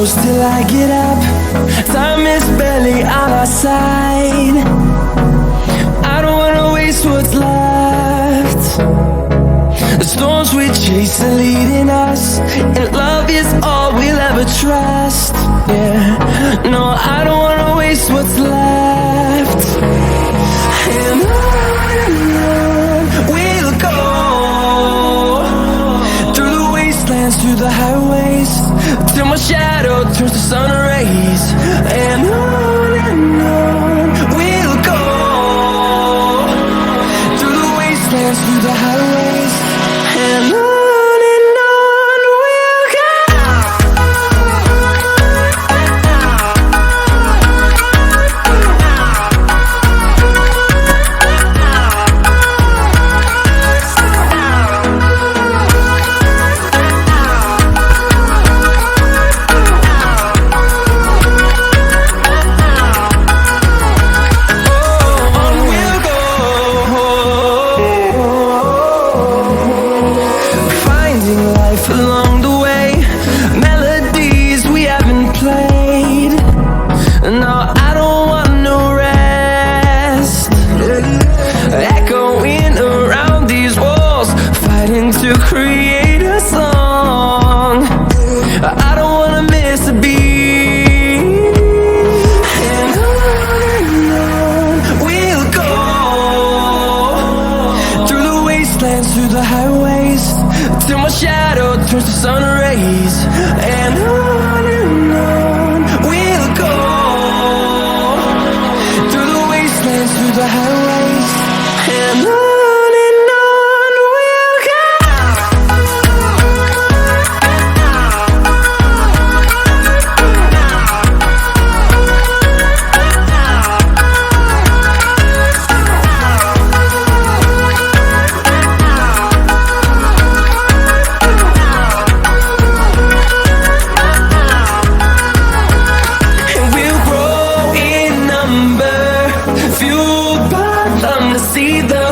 close till I get up. Time is barely on our side. I don't wanna waste what's left. The storms we chase are leading us, and love is all we'll ever trust. Yeah, no, I don't wanna waste what's left. And on we'll go, through the wastelands, through the highways, till my shadow turns to sun rays. And on we'll go, through the wastelands, through the highways, and on we'll go. Along the way, melodies we haven't played. No, I don't want no rest. Echoing around these walls, fighting to create a song. I don't wanna miss a beat. And on we'll go, through the wastelands, through the highways, till my shadow turns to sun rays. And on we'll go, through the wastelands, through the highways, and on we'll go. Fueled by them to see the